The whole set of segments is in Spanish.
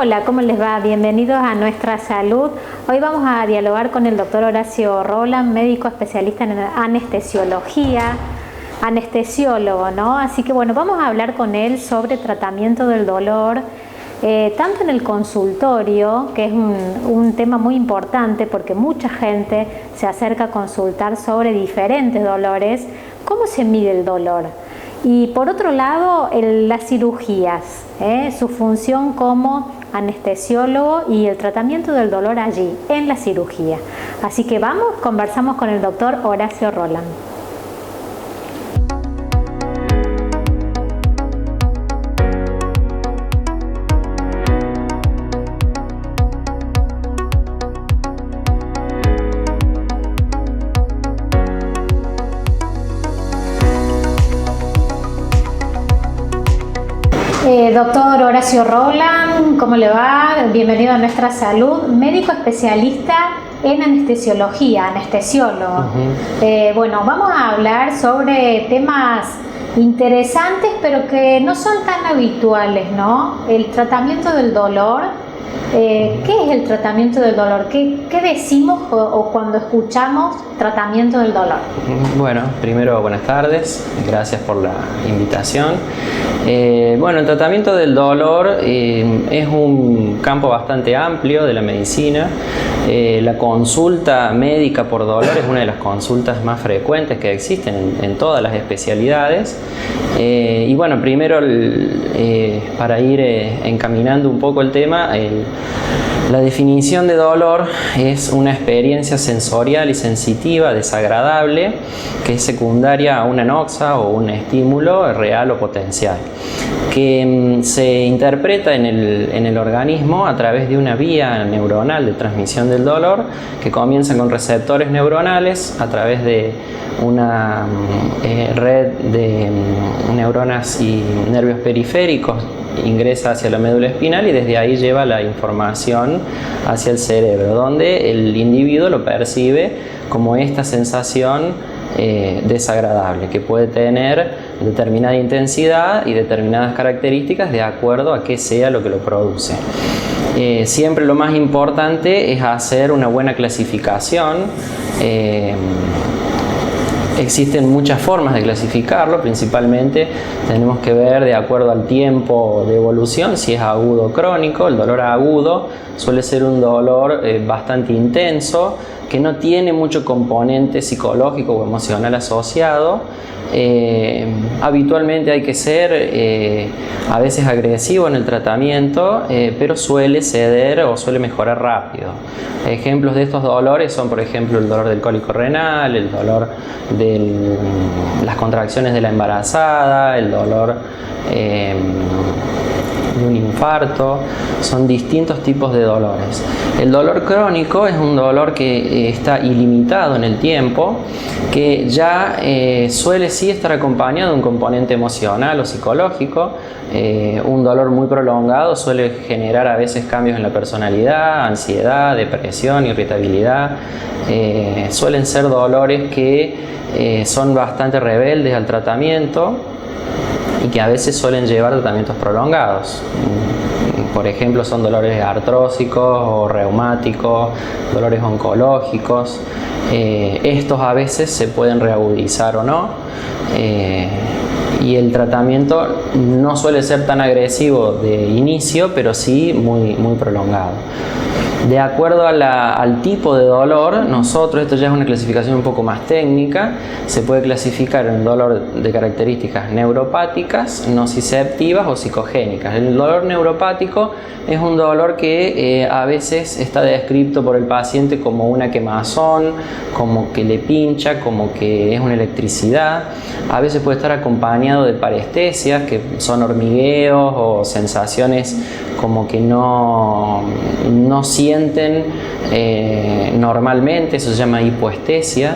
Hola, ¿cómo les va? Bienvenidos a Nuestra Salud. Hoy vamos a dialogar con el doctor Horacio Roland, médico especialista en anestesiología, anestesiólogo, ¿no? Así que bueno, vamos a hablar con él sobre tratamiento del dolor, tanto en el consultorio, que es un tema muy importante porque mucha gente se acerca a consultar sobre diferentes dolores. ¿Cómo se mide el dolor? Y por otro lado, las cirugías, su función como anestesiólogo y el tratamiento del dolor allí, en la cirugía. Así que conversamos con el doctor Horacio Roland. Doctor Horacio Roland, ¿cómo le va? Bienvenido a Nuestra Salud, médico especialista en anestesiología, anestesiólogo. Bueno, vamos a hablar sobre temas interesantes, pero que no son tan habituales, ¿no? El tratamiento del dolor. ¿Qué es el tratamiento del dolor? ¿Qué decimos o cuando escuchamos tratamiento del dolor? Bueno, primero buenas tardes, gracias por la invitación. Bueno, el tratamiento del dolor es un campo bastante amplio de la medicina. La consulta médica por dolor es una de las consultas más frecuentes que existen en todas las especialidades. Y bueno, primero para ir encaminando un poco el tema, la definición de dolor es una experiencia sensorial y sensitiva desagradable que es secundaria a una anoxa o un estímulo real o potencial, que se interpreta en el organismo a través de una vía neuronal de transmisión del dolor que comienza con receptores neuronales a través de una red de neuronas y nervios periféricos, ingresa hacia la médula espinal y desde ahí lleva la información hacia el cerebro, donde el individuo lo percibe como esta sensación desagradable que puede tener determinada intensidad y determinadas características de acuerdo a qué sea lo que lo produce. Siempre lo más importante es hacer una buena clasificación. Existen muchas formas de clasificarlo, principalmente tenemos que ver de acuerdo al tiempo de evolución, si es agudo o crónico. El dolor agudo suele ser un dolor bastante intenso, que no tiene mucho componente psicológico o emocional asociado. Habitualmente hay que ser a veces agresivo en el tratamiento, pero suele ceder o suele mejorar rápido. Ejemplos de estos dolores son, por ejemplo, el dolor del cólico renal, el dolor de las contracciones de la embarazada, el dolor de un infarto. Son distintos tipos de dolores. El dolor crónico es un dolor que está ilimitado en el tiempo, que ya suele sí estar acompañado de un componente emocional o psicológico. Un dolor muy prolongado suele generar a veces cambios en la personalidad, ansiedad, depresión, irritabilidad. Suelen ser dolores que son bastante rebeldes al tratamiento y que a veces suelen llevar tratamientos prolongados. Por ejemplo, son dolores artrósicos o reumáticos, dolores oncológicos. Estos a veces se pueden reagudizar o no. Y el tratamiento no suele ser tan agresivo de inicio, pero sí muy prolongado. De acuerdo al tipo de dolor, esto ya es una clasificación un poco más técnica, se puede clasificar en dolor de características neuropáticas, nociceptivas o psicogénicas. El dolor neuropático es un dolor que a veces está descrito por el paciente como una quemazón, como que le pincha, como que es una electricidad. A veces puede estar acompañado de parestesias, que son hormigueos o sensaciones como que no sienten normalmente, eso se llama hipoestesia.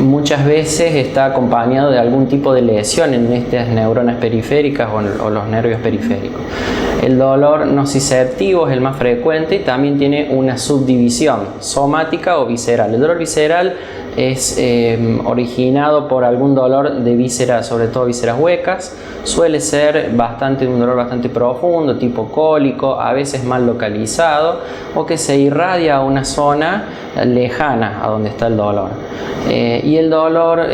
Muchas veces está acompañado de algún tipo de lesión en estas neuronas periféricas o los nervios periféricos. El dolor nociceptivo es el más frecuente y también tiene una subdivisión, somática o visceral. El dolor visceral es originado por algún dolor de vísceras, sobre todo vísceras huecas. Suele ser un dolor bastante profundo, tipo cólico, a veces mal localizado, o que se irradia a una zona lejana a donde está el dolor. Y el dolor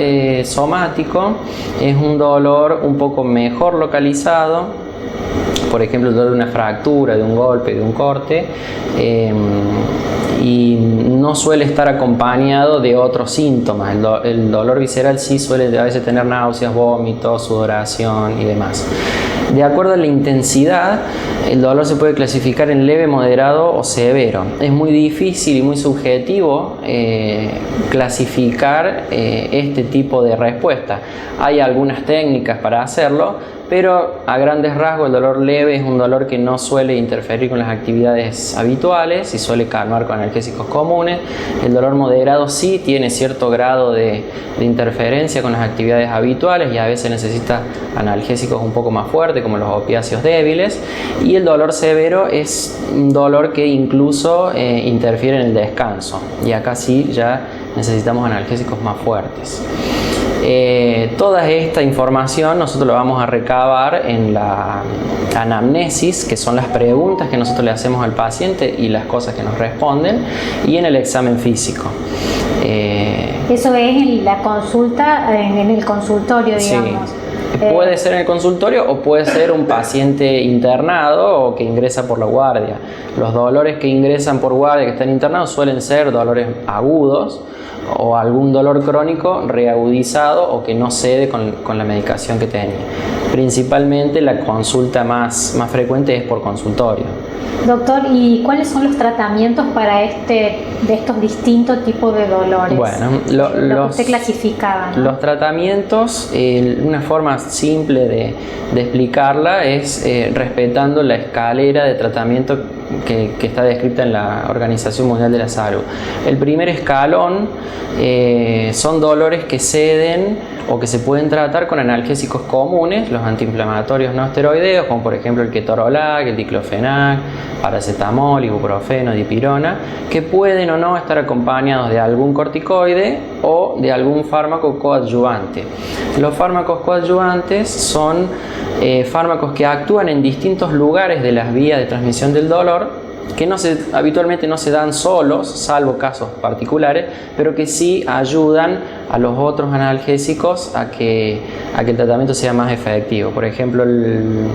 somático es un dolor un poco mejor localizado, por ejemplo el dolor de una fractura, de un golpe, de un corte, y no suele estar acompañado de otros síntomas. El dolor visceral sí suele a veces tener náuseas, vómitos, sudoración y demás. De acuerdo a la intensidad, el dolor se puede clasificar en leve, moderado o severo. Es muy difícil y muy subjetivo clasificar este tipo de respuesta. Hay algunas técnicas para hacerlo, pero a grandes rasgos el dolor leve es un dolor que no suele interferir con las actividades habituales y suele calmar con analgésicos comunes. El dolor moderado sí tiene cierto grado de interferencia con las actividades habituales y a veces necesita analgésicos un poco más fuertes como los opiáceos débiles. Y el dolor severo es un dolor que incluso interfiere en el descanso, y acá sí ya necesitamos analgésicos más fuertes. Toda esta información nosotros la vamos a recabar en la anamnesis, que son las preguntas que nosotros le hacemos al paciente y las cosas que nos responden, y en el examen físico. Eso es en la consulta, en el consultorio, digamos. Sí. Puede ser en el consultorio o puede ser un paciente internado o que ingresa por la guardia. Los dolores que ingresan por guardia, que están internados, suelen ser dolores agudos o algún dolor crónico reagudizado o que no cede con la medicación que tenía. Principalmente la consulta más frecuente es por consultorio. Doctor, ¿y cuáles son los tratamientos para de estos distintos tipos de dolores? Bueno, lo que usted clasificaba, ¿no? Los tratamientos, una forma simple de explicarla es respetando la escalera de tratamiento que está descrita en la Organización Mundial de la Salud. El primer escalón son dolores que ceden o que se pueden tratar con analgésicos comunes, los antiinflamatorios no esteroideos, como por ejemplo el ketorolac, el diclofenac, paracetamol, ibuprofeno, dipirona, que pueden o no estar acompañados de algún corticoide o de algún fármaco coadyuvante. Los fármacos coadyuvantes son fármacos que actúan en distintos lugares de las vías de transmisión del dolor, que habitualmente no se dan solos, salvo casos particulares, pero que sí ayudan a los otros analgésicos a que el tratamiento sea más efectivo. Por ejemplo, el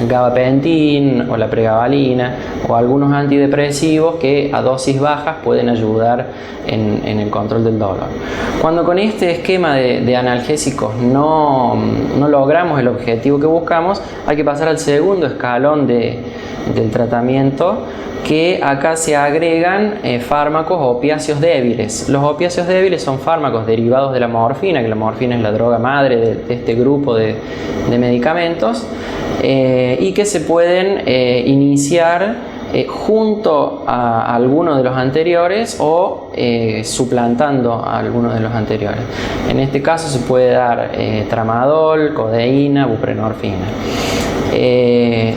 gabapentin o la pregabalina o algunos antidepresivos que a dosis bajas pueden ayudar en el control del dolor. Cuando con este esquema de analgésicos no logramos el objetivo que buscamos, hay que pasar al segundo escalón del tratamiento, que acá se agregan fármacos opiáceos débiles. Los opiáceos débiles son fármacos derivados de la morfina, que la morfina es la droga madre de este grupo de medicamentos, y que se pueden iniciar junto a alguno de los anteriores o suplantando a alguno de los anteriores. En este caso se puede dar tramadol, codeína, buprenorfina.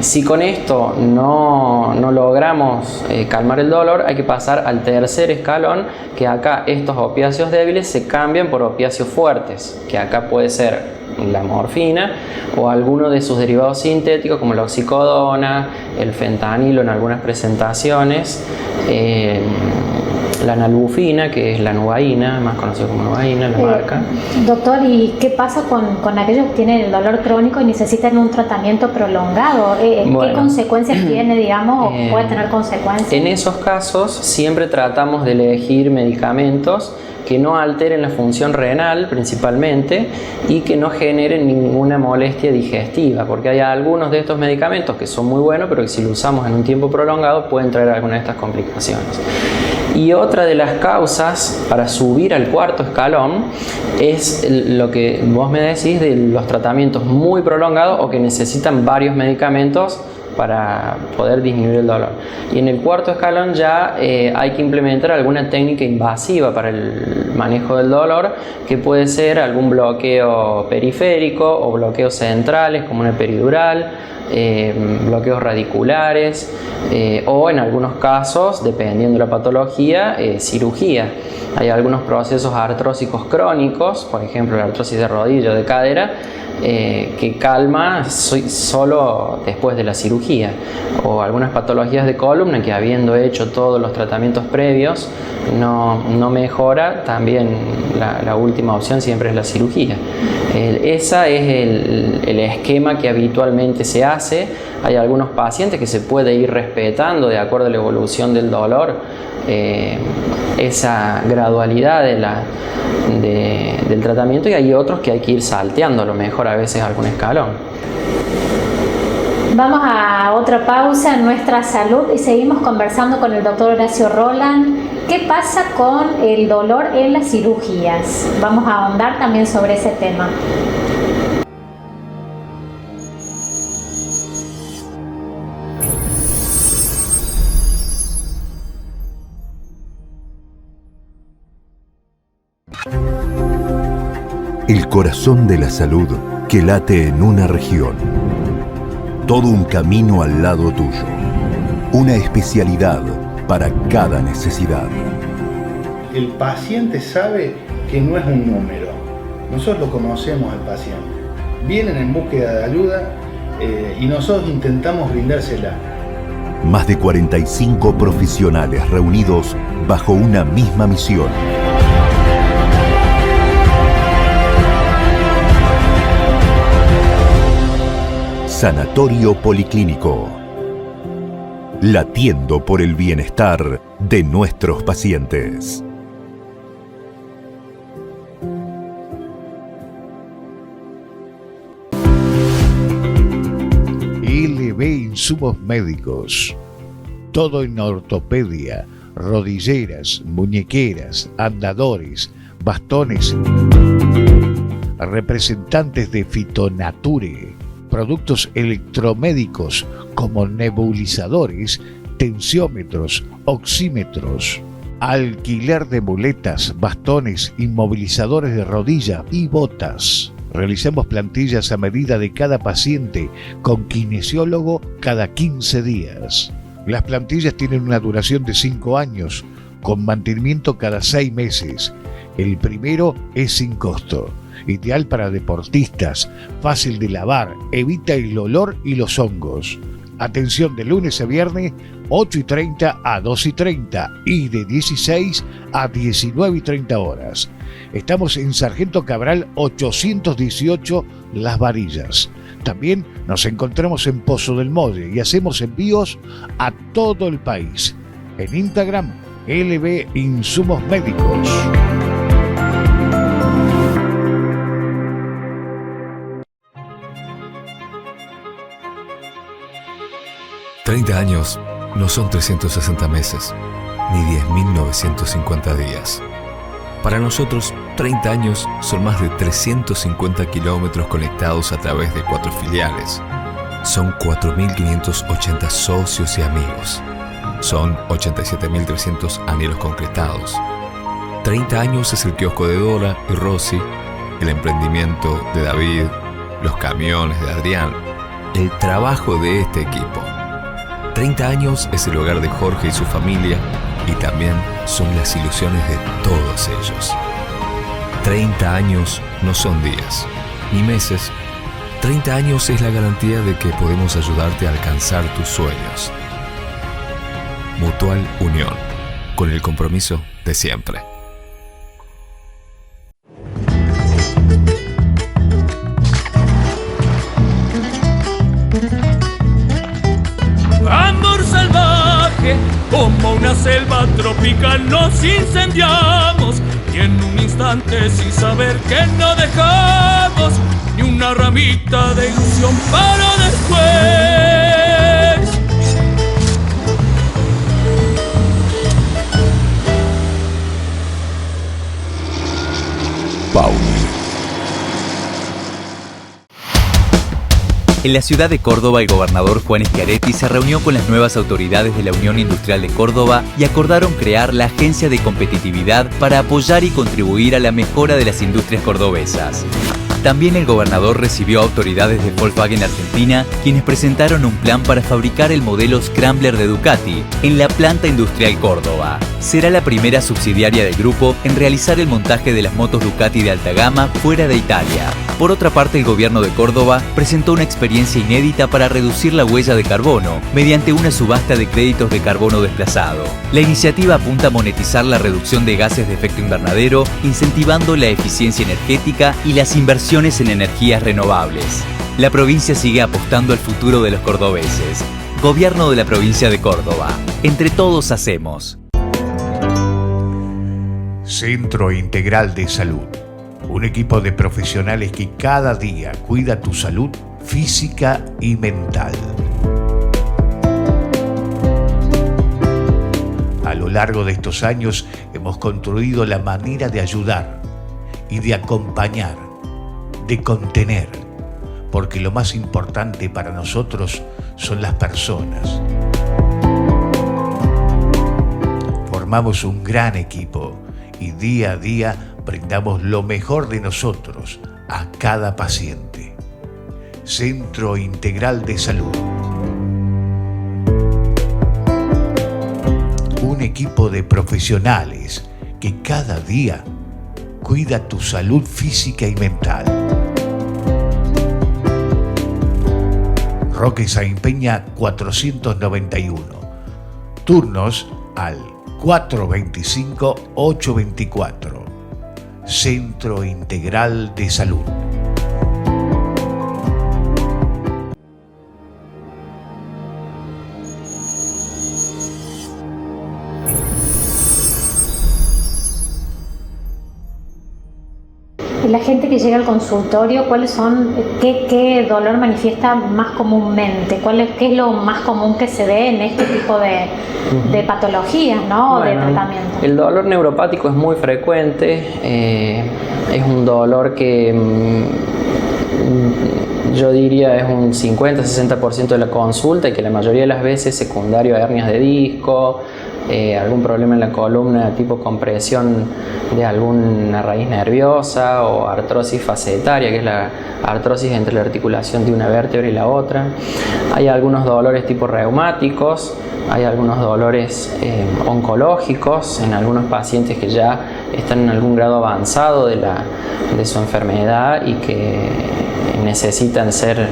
Si con esto no logramos calmar el dolor, hay que pasar al tercer escalón, que acá estos opiáceos débiles se cambian por opiáceos fuertes, que acá puede ser la morfina o alguno de sus derivados sintéticos como la oxicodona, el fentanilo en algunas presentaciones, la nalbufina, que es la nubaína, más conocida como nubaína, la marca. Doctor, ¿y qué pasa con aquellos que tienen el dolor crónico y necesitan un tratamiento prolongado? ¿Qué consecuencias tiene, digamos, o puede tener consecuencias? En esos casos siempre tratamos de elegir medicamentos que no alteren la función renal principalmente y que no generen ninguna molestia digestiva, porque hay algunos de estos medicamentos que son muy buenos, pero que si lo usamos en un tiempo prolongado pueden traer alguna de estas complicaciones. Y otra de las causas para subir al cuarto escalón es lo que vos me decís de los tratamientos muy prolongados o que necesitan varios medicamentos para poder disminuir el dolor. Y en el cuarto escalón ya hay que implementar alguna técnica invasiva para el manejo del dolor, que puede ser algún bloqueo periférico o bloqueos centrales como una peridural, bloqueos radiculares o en algunos casos, dependiendo de la patología, cirugía. Hay algunos procesos artrósicos crónicos, por ejemplo la artrosis de rodilla o de cadera, que calma solo después de la cirugía, o algunas patologías de columna que, habiendo hecho todos los tratamientos previos, no mejora. También la última opción siempre es la cirugía. Ese es el esquema que habitualmente se hace. Hay algunos pacientes que se puede ir respetando de acuerdo a la evolución del dolor, esa gradualidad del tratamiento, y hay otros que hay que ir salteando a lo mejor a veces algún escalón. Vamos a otra pausa en Nuestra Salud y seguimos conversando con el doctor Horacio Roland. ¿Qué pasa con el dolor en las cirugías? Vamos a ahondar también sobre ese tema. El corazón de la salud que late en una región. Todo un camino al lado tuyo. Una especialidad para cada necesidad. El paciente sabe que no es un número. Nosotros lo conocemos al paciente. Vienen en búsqueda de ayuda y nosotros intentamos brindársela. Más de 45 profesionales reunidos bajo una misma misión. Sanatorio Policlínico. Latiendo por el bienestar de nuestros pacientes. LB Insumos Médicos. Todo en ortopedia, rodilleras, muñequeras, andadores, bastones. Representantes de Fitonature. Productos electromédicos como nebulizadores, tensiómetros, oxímetros. Alquiler de muletas, bastones, inmovilizadores de rodilla y botas. Realizamos plantillas a medida de cada paciente con kinesiólogo cada 15 días. Las plantillas tienen una duración de 5 años, con mantenimiento cada 6 meses. El primero es sin costo. Ideal para deportistas, fácil de lavar, evita el olor y los hongos. Atención de lunes a viernes, 8:30 a 2:30 y de 16 a 19:30 horas. Estamos en Sargento Cabral 818 Las Varillas. También nos encontramos en Pozo del Molle y hacemos envíos a todo el país. En Instagram, LB Insumos Médicos. $30 años no son 360 meses, ni 10.950 días. Para nosotros, 30 años son más de 350 kilómetros conectados a través de 4 filiales. Son 4.580 socios y amigos. Son 87.300 anhelos concretados. 30 años es el kiosco de Dora y Rosy, el emprendimiento de David, los camiones de Adrián, el trabajo de este equipo. 30 años es el hogar de Jorge y su familia, y también son las ilusiones de todos ellos. 30 años no son días, ni meses. 30 años es la garantía de que podemos ayudarte a alcanzar tus sueños. Mutual Unión, con el compromiso de siempre. Como una selva tropical nos incendiamos, y en un instante sin saber que no dejamos ni una ramita de ilusión para después. Pauli. En la ciudad de Córdoba, el gobernador Juan Schiaretti se reunió con las nuevas autoridades de la Unión Industrial de Córdoba y acordaron crear la Agencia de Competitividad para apoyar y contribuir a la mejora de las industrias cordobesas. También el gobernador recibió a autoridades de Volkswagen Argentina, quienes presentaron un plan para fabricar el modelo Scrambler de Ducati en la planta industrial Córdoba. Será la primera subsidiaria del grupo en realizar el montaje de las motos Ducati de alta gama fuera de Italia. Por otra parte, el gobierno de Córdoba presentó una experiencia inédita para reducir la huella de carbono mediante una subasta de créditos de carbono desplazado. La iniciativa apunta a monetizar la reducción de gases de efecto invernadero, incentivando la eficiencia energética y las inversiones en energías renovables. La provincia sigue apostando al futuro de los cordobeses. Gobierno de la provincia de Córdoba. Entre todos hacemos. Centro Integral de Salud. Un equipo de profesionales que cada día cuida tu salud física y mental. A lo largo de estos años hemos construido la manera de ayudar y de acompañar, de contener, porque lo más importante para nosotros son las personas. Formamos un gran equipo y día a día brindamos lo mejor de nosotros a cada paciente. Centro Integral de Salud. Un equipo de profesionales que cada día cuida tu salud física y mental. Roque Saín Peña 491. Turnos al 425-824. Centro Integral de Salud. La gente que llega al consultorio, ¿cuáles son, qué dolor manifiesta más comúnmente? ¿Qué es lo más común que se ve en este tipo de patologías, ¿no? Bueno, de tratamiento? El dolor neuropático es muy frecuente, es un dolor que yo diría es un 50-60% de la consulta y que la mayoría de las veces secundario a hernias de disco, algún problema en la columna tipo compresión de alguna raíz nerviosa o artrosis facetaria, que es la artrosis entre la articulación de una vértebra y la otra. Hay algunos dolores tipo reumáticos, hay algunos dolores oncológicos en algunos pacientes que ya están en algún grado avanzado de su enfermedad y que necesitan ser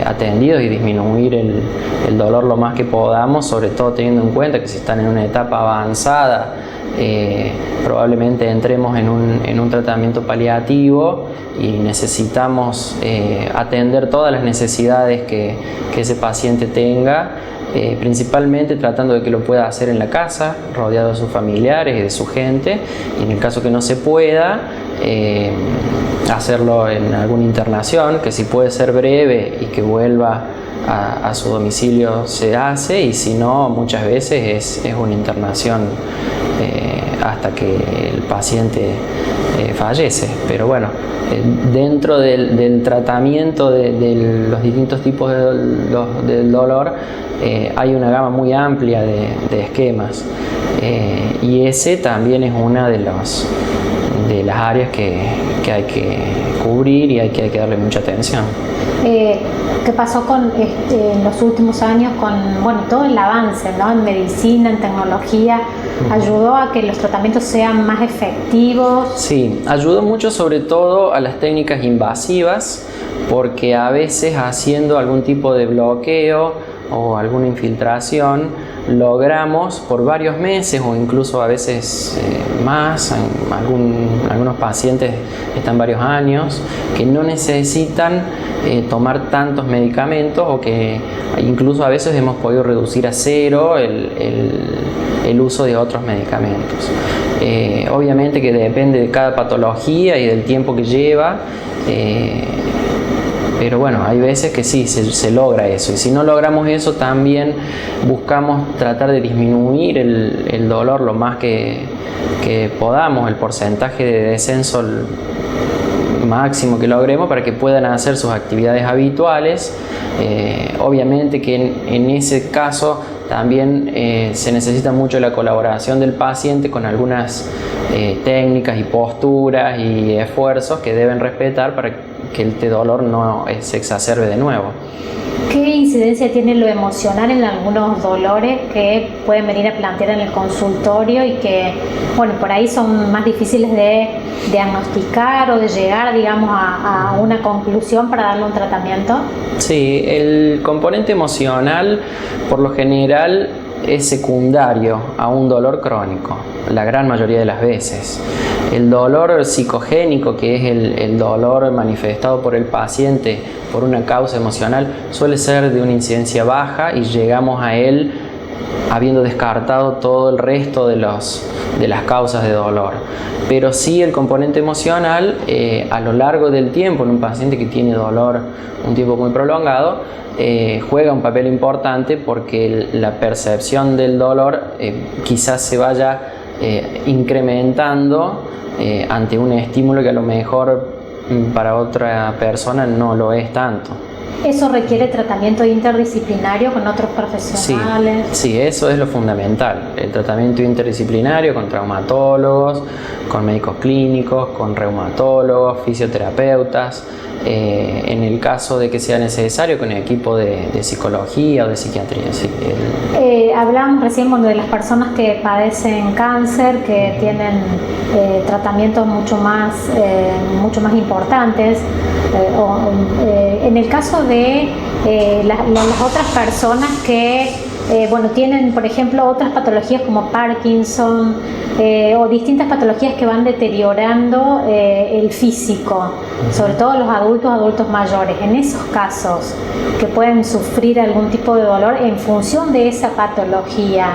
atendidos y disminuir el dolor lo más que podamos, sobre todo teniendo en cuenta que si están en una etapa avanzada probablemente entremos en un tratamiento paliativo y necesitamos atender todas las necesidades que ese paciente tenga, principalmente tratando de que lo pueda hacer en la casa, rodeado de sus familiares y de su gente, y en el caso que no se pueda, hacerlo en alguna internación, que si puede ser breve y que vuelva a su domicilio se hace, y si no, muchas veces es una internación hasta que el paciente fallece. Pero bueno, dentro del tratamiento de los distintos tipos del dolor hay una gama muy amplia de esquemas, y ese también es una de las áreas que hay que cubrir y hay que darle mucha atención. ¿Qué pasó en los últimos años con todo el avance, ¿no? En medicina, en tecnología? ¿Ayudó a que los tratamientos sean más efectivos? Sí, ayudó mucho sobre todo a las técnicas invasivas, porque a veces haciendo algún tipo de bloqueo o alguna infiltración logramos por varios meses o incluso a veces más, algunos pacientes están varios años, que no necesitan tomar tantos medicamentos, o que incluso a veces hemos podido reducir a cero el uso de otros medicamentos. Obviamente que depende de cada patología y del tiempo que lleva, pero bueno, hay veces que sí, se logra eso, y si no logramos eso también buscamos tratar de disminuir el dolor lo más que podamos, el porcentaje de descenso máximo que logremos para que puedan hacer sus actividades habituales. Obviamente que en ese caso también se necesita mucho la colaboración del paciente con algunas técnicas y posturas y esfuerzos que deben respetar para que este dolor no se exacerbe de nuevo. ¿Qué incidencia tiene lo emocional en algunos dolores que pueden venir a plantear en el consultorio y que, bueno, por ahí son más difíciles de diagnosticar o de llegar, digamos, a una conclusión para darle un tratamiento? Sí, el componente emocional por lo general es secundario a un dolor crónico, la gran mayoría de las veces. El dolor psicogénico, que es el dolor manifestado por el paciente por una causa emocional, suele ser de una incidencia baja y llegamos a él habiendo descartado todo el resto de las causas de dolor. Pero sí el componente emocional, a lo largo del tiempo, en un paciente que tiene dolor un tiempo muy prolongado, juega un papel importante porque la percepción del dolor quizás se vaya incrementando ante un estímulo que a lo mejor para otra persona no lo es tanto. ¿Eso requiere tratamiento interdisciplinario con otros profesionales? Sí, eso es lo fundamental. El tratamiento interdisciplinario con traumatólogos, con médicos clínicos, con reumatólogos, fisioterapeutas. En el caso de que sea necesario, con el equipo de psicología o de psiquiatría. Sí, hablamos recién de las personas que padecen cáncer, que tienen tratamientos mucho más importantes. En el caso de las otras personas que tienen, por ejemplo, otras patologías como Parkinson o distintas patologías que van deteriorando el físico, sobre todo los adultos mayores. En esos casos que pueden sufrir algún tipo de dolor en función de esa patología,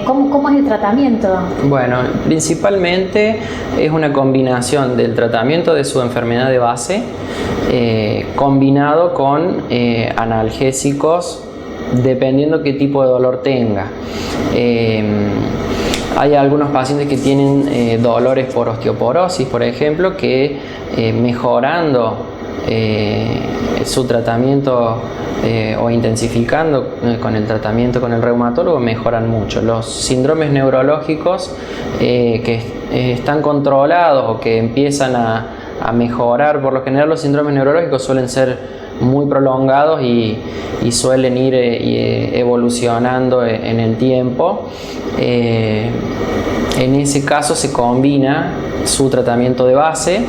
¿cómo es el tratamiento? Bueno, principalmente es una combinación del tratamiento de su enfermedad de base combinado con analgésicos dependiendo qué tipo de dolor tenga. Hay algunos pacientes que tienen dolores por osteoporosis, por ejemplo, que mejorando su tratamiento o intensificando con el tratamiento con el reumatólogo mejoran mucho. Los síndromes neurológicos que están controlados o que empiezan a mejorar, por lo general los síndromes neurológicos suelen ser muy prolongados y suelen ir evolucionando en el tiempo. En ese caso se combina su tratamiento de base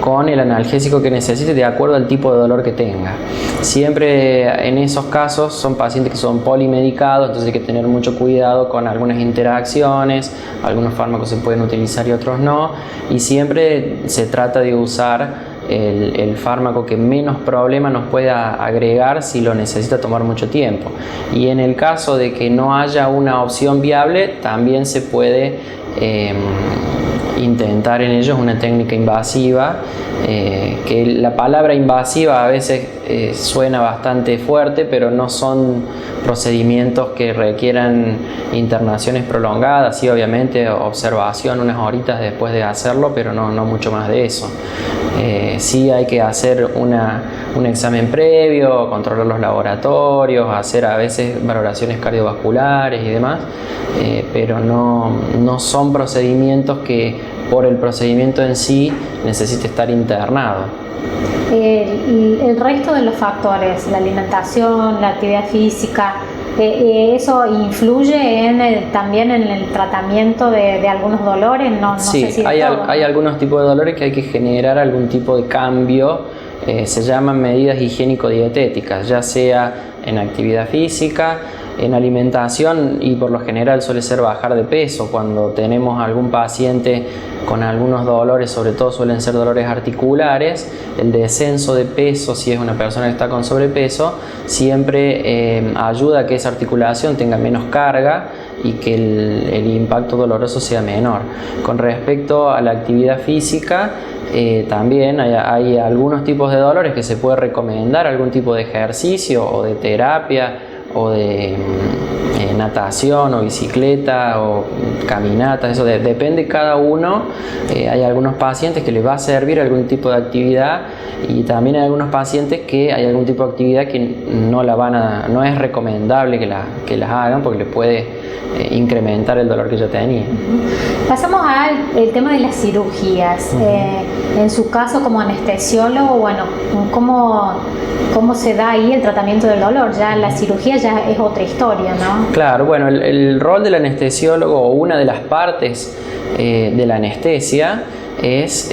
con el analgésico que necesite de acuerdo al tipo de dolor que tenga. Siempre en esos casos son pacientes que son polimedicados, entonces hay que tener mucho cuidado con algunas interacciones, algunos fármacos se pueden utilizar y otros no, y siempre se trata de usar el fármaco que menos problema nos pueda agregar si lo necesita tomar mucho tiempo. Y en el caso de que no haya una opción viable, también se puede intentar en ellos una técnica invasiva, que la palabra invasiva a veces suena bastante fuerte, pero no son procedimientos que requieran internaciones prolongadas. Sí, obviamente observación unas horitas después de hacerlo, pero no mucho más de eso. Sí hay que hacer un examen previo, controlar los laboratorios, hacer a veces valoraciones cardiovasculares y demás, pero no son procedimientos que por el procedimiento en sí necesite estar internado. El resto de los factores, la alimentación, la actividad física, ¿eso influye también en el tratamiento de algunos dolores? No sí, sé si hay algunos tipos de dolores que hay que generar algún tipo de cambio. Se llaman medidas higiénico-dietéticas, ya sea en actividad física, en alimentación, y por lo general suele ser bajar de peso. Cuando tenemos algún paciente con algunos dolores, sobre todo suelen ser dolores articulares, el descenso de peso, si es una persona que está con sobrepeso, siempre ayuda a que esa articulación tenga menos carga y que el impacto doloroso sea menor. Con respecto a la actividad física, también hay algunos tipos de dolores que se puede recomendar algún tipo de ejercicio o de terapia o de natación o bicicleta o caminata, eso depende cada uno. Hay algunos pacientes que les va a servir algún tipo de actividad y también hay algunos pacientes que hay algún tipo de actividad que no es recomendable que las hagan porque les puede incrementar el dolor que ya tenía. Pasamos al tema de las cirugías. En su caso como anestesiólogo, bueno, ¿cómo se da ahí el tratamiento del dolor? Ya la cirugía ya es otra historia, ¿no? Claro, bueno, el rol del anestesiólogo o una de las partes de la anestesia es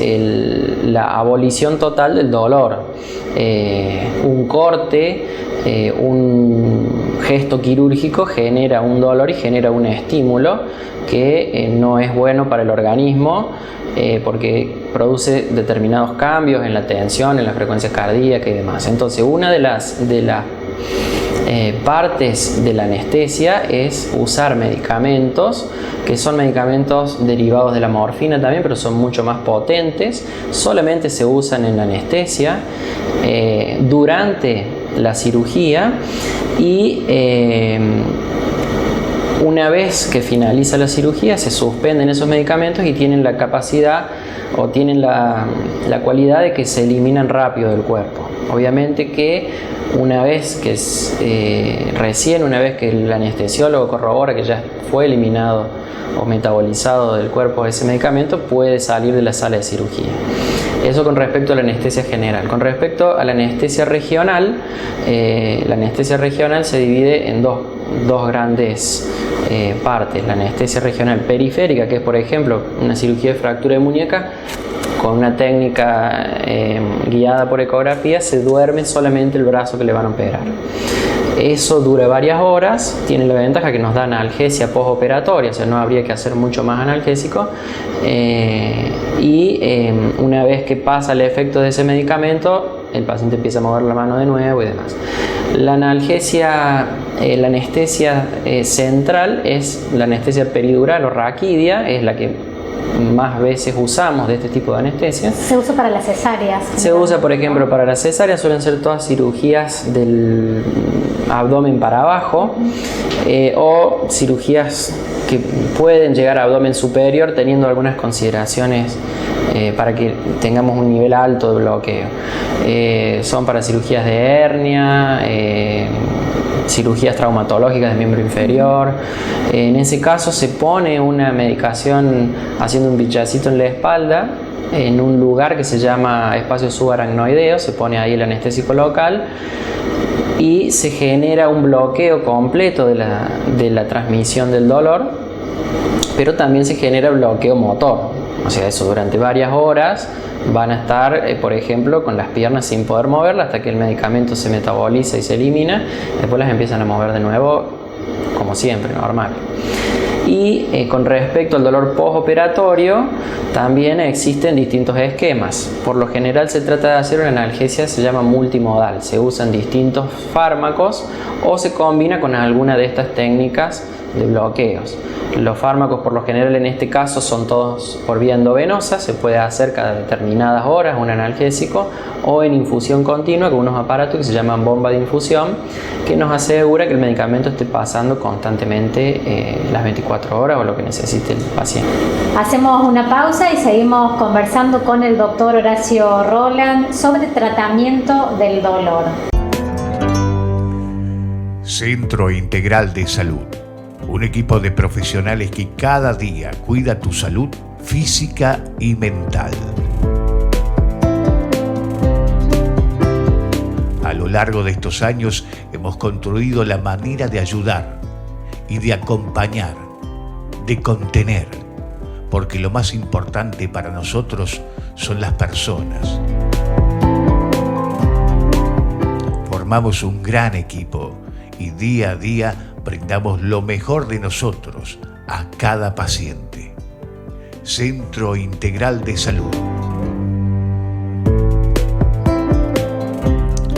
la abolición total del dolor. Un corte, un gesto quirúrgico genera un dolor y genera un estímulo que no es bueno para el organismo porque produce determinados cambios en la tensión, en la frecuencia cardíaca y demás. Entonces, una de las partes de la anestesia es usar medicamentos que son medicamentos derivados de la morfina también, pero son mucho más potentes. Solamente se usan en la anestesia durante la cirugía y una vez que finaliza la cirugía se suspenden esos medicamentos y tienen la capacidad o tienen la cualidad de que se eliminan rápido del cuerpo. Obviamente que una vez que el anestesiólogo corrobora que ya fue eliminado o metabolizado del cuerpo ese medicamento, puede salir de la sala de cirugía. Eso con respecto a la anestesia general. Con respecto a la anestesia regional se divide en dos grandes partes. La anestesia regional periférica, que es por ejemplo una cirugía de fractura de muñeca, con una técnica guiada por ecografía se duerme solamente el brazo que le van a operar. Eso dura varias horas, tiene la ventaja que nos da analgesia postoperatoria, o sea, no habría que hacer mucho más analgésico. Una vez que pasa el efecto de ese medicamento, el paciente empieza a mover la mano de nuevo y demás. La anestesia central es la anestesia peridural o raquídea, es la que más veces usamos de este tipo de anestesia. ¿Se usa para las cesáreas? Se usa, por ejemplo, para las cesáreas, suelen ser todas cirugías del abdomen para abajo o cirugías que pueden llegar a abdomen superior teniendo algunas consideraciones para que tengamos un nivel alto de bloqueo. Son para cirugías de hernia, cirugías traumatológicas de miembro inferior. En ese caso se pone una medicación haciendo un bichacito en la espalda en un lugar que se llama espacio subaracnoideo, se pone ahí el anestésico local y se genera un bloqueo completo de la transmisión del dolor, pero también se genera bloqueo motor, o sea, eso durante varias horas van a estar, por ejemplo, con las piernas sin poder moverlas hasta que el medicamento se metaboliza y se elimina, después las empiezan a mover de nuevo como siempre, normal. Y con respecto al dolor postoperatorio, también existen distintos esquemas. Por lo general se trata de hacer una analgesia, se llama multimodal. Se usan distintos fármacos o se combina con alguna de estas técnicas de bloqueos. Los fármacos por lo general en este caso son todos por vía endovenosa, se puede hacer cada determinadas horas un analgésico o en infusión continua con unos aparatos que se llaman bomba de infusión, que nos asegura que el medicamento esté pasando constantemente las 24 horas o lo que necesite el paciente. Hacemos una pausa y seguimos conversando con el doctor Horacio Roland sobre tratamiento del dolor. Centro Integral de Salud. Un equipo de profesionales que cada día cuida tu salud física y mental. A lo largo de estos años hemos construido la manera de ayudar y de acompañar, de contener, porque lo más importante para nosotros son las personas. Formamos un gran equipo y día a día brindamos lo mejor de nosotros a cada paciente. Centro Integral de Salud.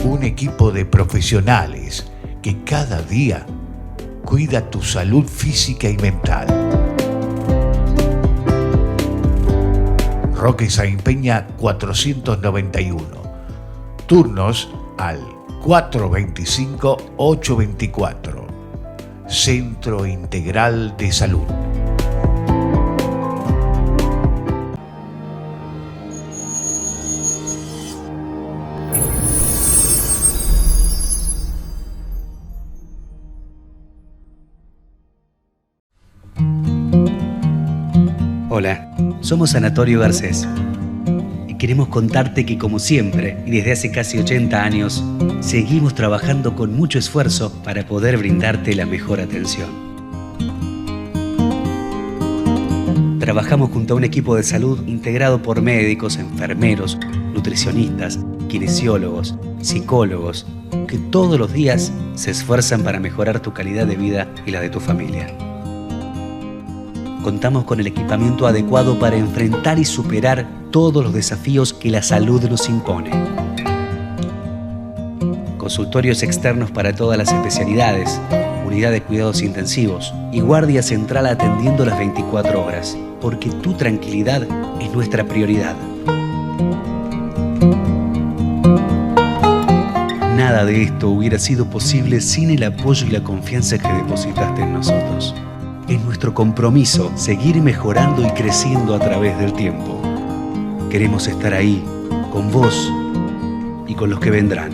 Un equipo de profesionales que cada día cuida tu salud física y mental. Roque Saín Peña 491. Turnos al 425-824. Centro Integral de Salud. Hola, somos Sanatorio Garcés y queremos contarte que, como siempre y desde hace casi 80 años, seguimos trabajando con mucho esfuerzo para poder brindarte la mejor atención. Trabajamos junto a un equipo de salud integrado por médicos, enfermeros, nutricionistas, kinesiólogos, psicólogos, que todos los días se esfuerzan para mejorar tu calidad de vida y la de tu familia. Contamos con el equipamiento adecuado para enfrentar y superar todos los desafíos que la salud nos impone. Consultorios externos para todas las especialidades, unidad de cuidados intensivos y guardia central atendiendo las 24 horas, porque tu tranquilidad es nuestra prioridad. Nada de esto hubiera sido posible sin el apoyo y la confianza que depositaste en nosotros. Es nuestro compromiso seguir mejorando y creciendo a través del tiempo. Queremos estar ahí, con vos y con los que vendrán,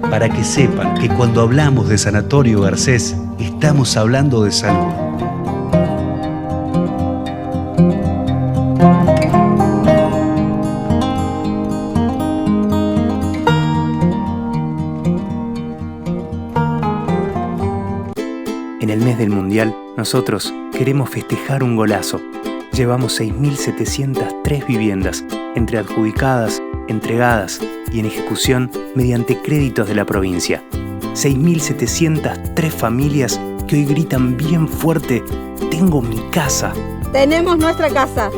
para que sepan que cuando hablamos de Sanatorio Garcés, estamos hablando de salud. En el mes del Mundial, nosotros queremos festejar un golazo. Llevamos 6.703 viviendas, entre adjudicadas, entregadas y en ejecución mediante créditos de la provincia. 6.703 familias que hoy gritan bien fuerte: tengo mi casa. Tenemos nuestra casa.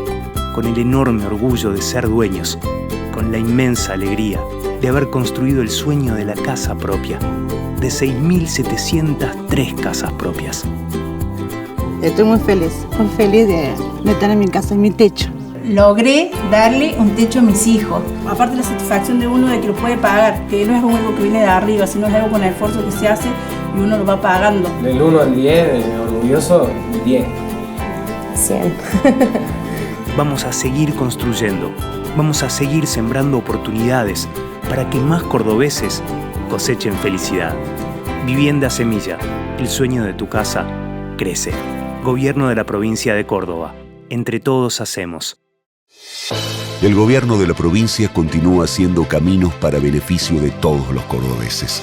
Con el enorme orgullo de ser dueños, con la inmensa alegría de haber construido el sueño de la casa propia, de 6.703 casas propias. Estoy muy feliz de tener mi casa, mi techo. Logré darle un techo a mis hijos. Aparte la satisfacción de uno de que lo puede pagar, que no es algo que viene de arriba, sino es algo con el esfuerzo que se hace y uno lo va pagando. Del 1 al 10, orgulloso, 10. 100. Vamos a seguir construyendo, vamos a seguir sembrando oportunidades para que más cordobeses cosechen felicidad. Vivienda Semilla, el sueño de tu casa crece. Gobierno de la provincia de Córdoba. Entre todos hacemos. El gobierno de la provincia continúa haciendo caminos para beneficio de todos los cordobeses.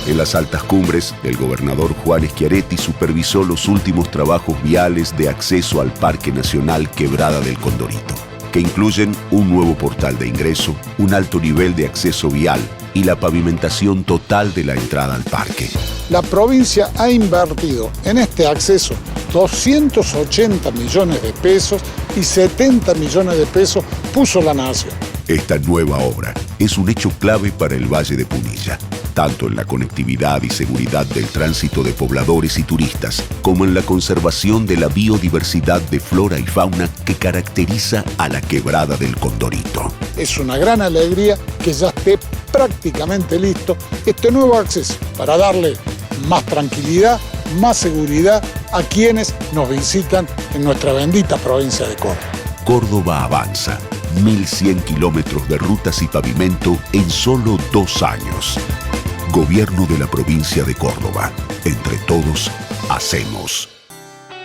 En las altas cumbres, el gobernador Juan Schiaretti supervisó los últimos trabajos viales de acceso al Parque Nacional Quebrada del Condorito, que incluyen un nuevo portal de ingreso, un alto nivel de acceso vial y la pavimentación total de la entrada al parque. La provincia ha invertido en este acceso 280 millones de pesos y 70 millones de pesos puso la nación. Esta nueva obra es un hecho clave para el Valle de Punilla, tanto en la conectividad y seguridad del tránsito de pobladores y turistas, como en la conservación de la biodiversidad de flora y fauna que caracteriza a la Quebrada del Condorito. Es una gran alegría que ya esté prácticamente listo este nuevo acceso para darle más tranquilidad, más seguridad a quienes nos visitan en nuestra bendita provincia de Córdoba. Córdoba avanza. 1.100 kilómetros de rutas y pavimento en solo 2 años. Gobierno de la provincia de Córdoba. Entre todos, hacemos.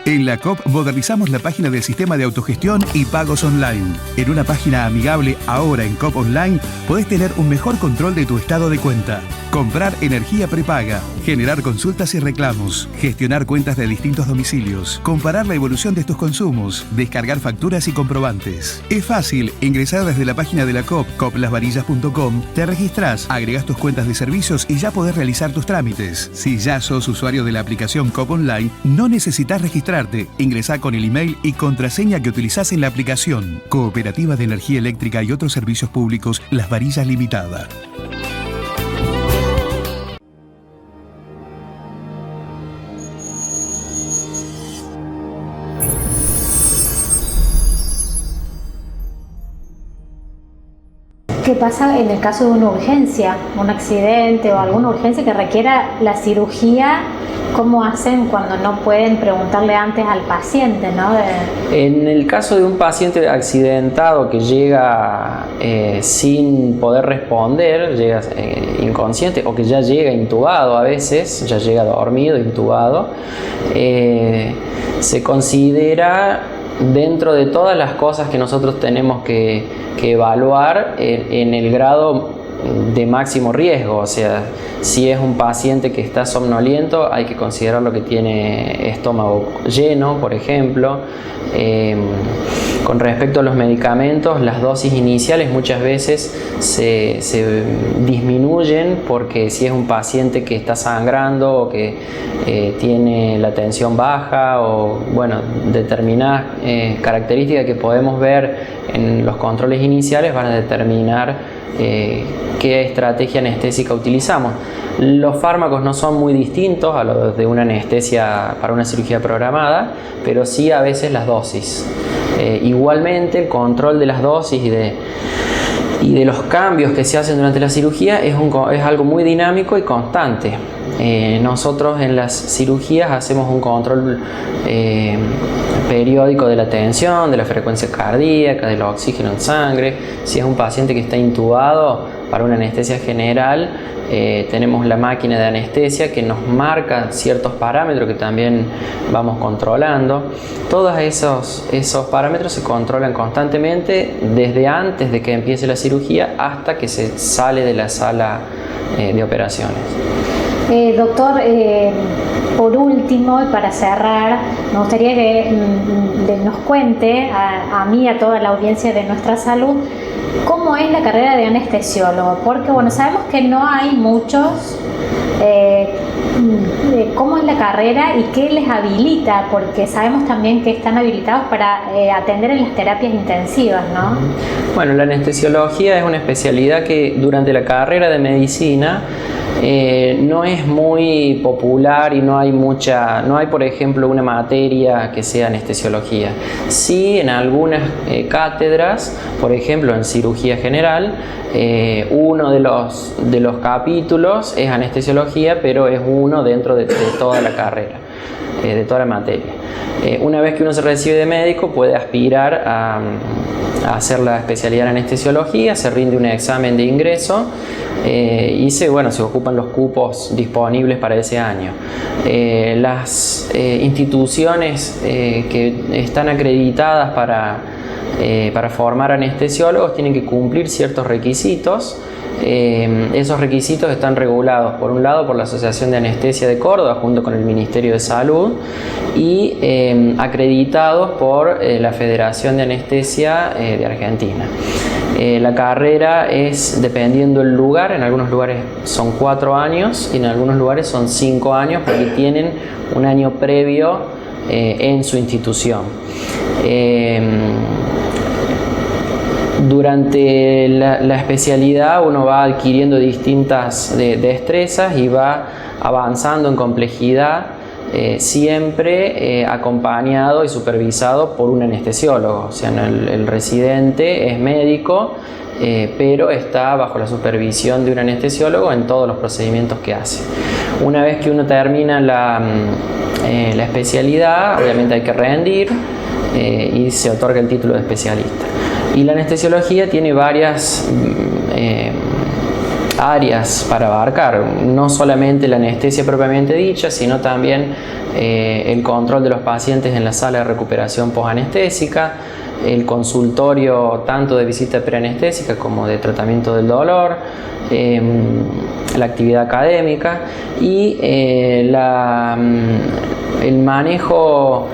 En la COP modernizamos la página del sistema de autogestión y pagos online. En una página amigable, ahora en COP Online, podés tener un mejor control de tu estado de cuenta. Comprar energía prepaga, generar consultas y reclamos, gestionar cuentas de distintos domicilios, comparar la evolución de tus consumos, descargar facturas y comprobantes. Es fácil, ingresar desde la página de la COP, coplasvarillas.com, te registrás, agregás tus cuentas de servicios y ya podés realizar tus trámites. Si ya sos usuario de la aplicación COP Online, no necesitas registrarte. Ingresá con el email y contraseña que utilizás en la aplicación. Cooperativa de Energía Eléctrica y otros servicios públicos, Las Varillas Limitada. ¿Qué pasa en el caso de una urgencia, un accidente o alguna urgencia que requiera la cirugía ¿Cómo hacen cuando no pueden preguntarle antes al paciente, ¿no? En el caso de un paciente accidentado que llega sin poder responder, llega inconsciente o que ya llega intubado a veces, ya llega dormido, intubado, se considera dentro de todas las cosas que nosotros tenemos que evaluar en el grado de máximo riesgo. O sea, si es un paciente que está somnoliento, hay que considerarlo que tiene estómago lleno, por ejemplo. Con respecto a los medicamentos, las dosis iniciales muchas veces se disminuyen, porque si es un paciente que está sangrando o que tiene la tensión baja, o bueno, determinadas características que podemos ver en los controles iniciales van a determinar qué estrategia anestésica utilizamos. Los fármacos no son muy distintos a los de una anestesia para una cirugía programada, pero sí a veces las dosis. Igualmente, el control de las dosis y de los cambios que se hacen durante la cirugía es algo muy dinámico y constante. Nosotros en las cirugías hacemos un control periódico de la tensión, de la frecuencia cardíaca, del oxígeno en sangre. Si es un paciente que está intubado para una anestesia general, tenemos la máquina de anestesia que nos marca ciertos parámetros que también vamos controlando. Todos esos parámetros se controlan constantemente desde antes de que empiece la cirugía hasta que se sale de la sala de operaciones. Doctor, por último y para cerrar, me gustaría que nos cuente a mí y a toda la audiencia de Nuestra Salud cómo es la carrera de anestesiólogo, porque bueno, sabemos que no hay muchos. ¿Cómo es la carrera y qué les habilita? Porque sabemos también que están habilitados para atender en las terapias intensivas, ¿no? Bueno, la anestesiología es una especialidad que durante la carrera de medicina no es muy popular y no hay por ejemplo una materia que sea anestesiología. Sí, en algunas cátedras, por ejemplo en cirugía general, uno de los capítulos es anestesiología, pero es uno dentro de toda la carrera, de toda la materia. Una vez que uno se recibe de médico, puede aspirar a hacer la especialidad en anestesiología, se rinde un examen de ingreso y se ocupan los cupos disponibles para ese año. Las instituciones que están acreditadas para formar anestesiólogos tienen que cumplir ciertos requisitos. Esos requisitos están regulados por un lado por la Asociación de Anestesia de Córdoba junto con el Ministerio de Salud y acreditados por la Federación de Anestesia de Argentina. La carrera es dependiendo del lugar, en algunos lugares son 4 años y en algunos lugares son 5 años porque tienen un año previo en su institución. Durante la especialidad uno va adquiriendo distintas destrezas y va avanzando en complejidad, siempre acompañado y supervisado por un anestesiólogo. O sea, el residente es médico, pero está bajo la supervisión de un anestesiólogo en todos los procedimientos que hace. Una vez que uno termina la especialidad, obviamente hay que rendir y se otorga el título de especialista. Y la anestesiología tiene varias áreas para abarcar, no solamente la anestesia propiamente dicha, sino también el control de los pacientes en la sala de recuperación posanestésica, el consultorio tanto de visita preanestésica como de tratamiento del dolor, la actividad académica y el manejo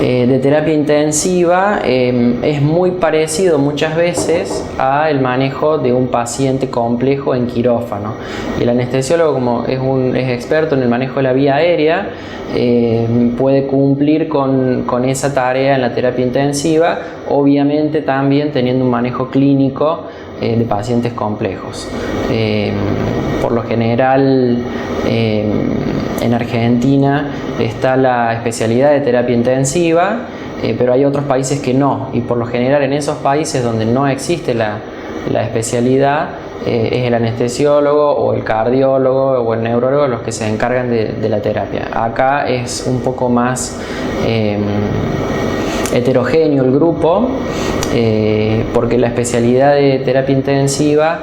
de terapia intensiva es muy parecido muchas veces al manejo de un paciente complejo en quirófano. Y el anestesiólogo, como es experto en el manejo de la vía aérea, puede cumplir con esa tarea en la terapia intensiva, obviamente también teniendo un manejo clínico de pacientes complejos. Por lo general, en Argentina está la especialidad de terapia intensiva, pero hay otros países que no, y por lo general en esos países donde no existe la la especialidad, es el anestesiólogo o el cardiólogo o el neurólogo los que se encargan de la terapia. Acá es un poco más heterogéneo el grupo, porque la especialidad de terapia intensiva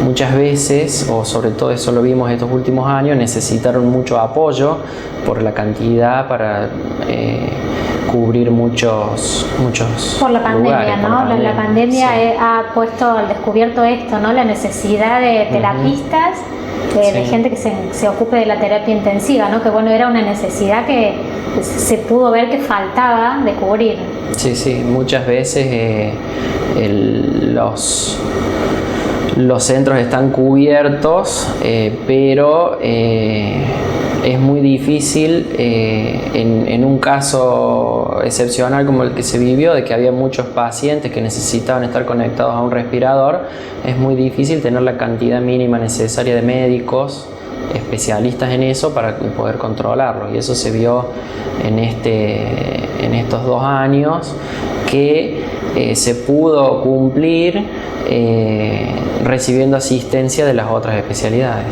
muchas veces, o sobre todo eso lo vimos estos últimos años, necesitaron mucho apoyo por la cantidad para cubrir muchos por la pandemia, lugares, ¿no? La pandemia sí. Ha puesto al descubierto esto, ¿no? La necesidad de terapistas, de gente que se ocupe de la terapia intensiva, ¿no? Que bueno, era una necesidad que se pudo ver que faltaba de cubrir. Sí, muchas veces los centros están cubiertos, pero es muy difícil en un caso excepcional como el que se vivió, de que había muchos pacientes que necesitaban estar conectados a un respirador. Es muy difícil tener la cantidad mínima necesaria de médicos especialistas en eso para poder controlarlo, y eso se vio en estos 2 años que se pudo cumplir recibiendo asistencia de las otras especialidades.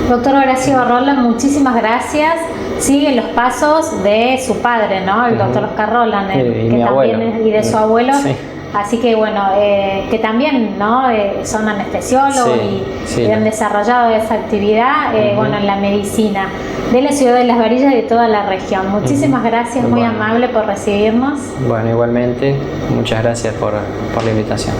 Doctor Horacio Roland, muchísimas gracias. Siguen los pasos de su padre, ¿no? El doctor Oscar Roland, que también y de su abuelo. Sí. Así que bueno, que también, ¿no? Son anestesiólogos y han desarrollado esa actividad bueno, en la medicina de la ciudad de Las Varillas y de toda la región. Muchísimas gracias, muy amable por recibirnos. Bueno, igualmente, muchas gracias por la invitación.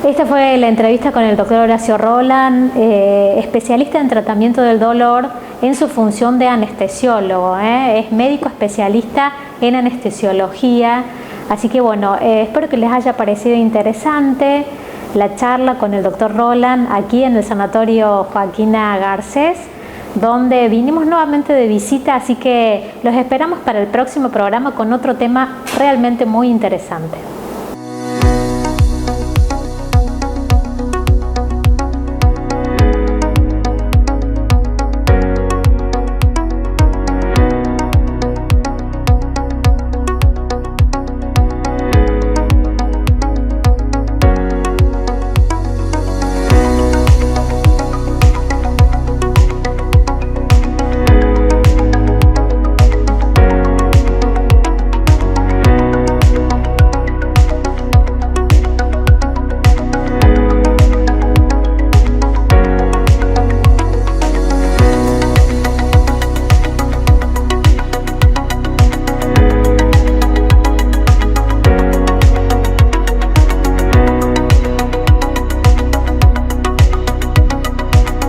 Esta fue la entrevista con el doctor Horacio Roland, especialista en tratamiento del dolor en su función de anestesiólogo. Es médico especialista en anestesiología. Así que bueno, espero que les haya parecido interesante la charla con el doctor Roland aquí en el Sanatorio Joaquina Garcés, donde vinimos nuevamente de visita, así que los esperamos para el próximo programa con otro tema realmente muy interesante.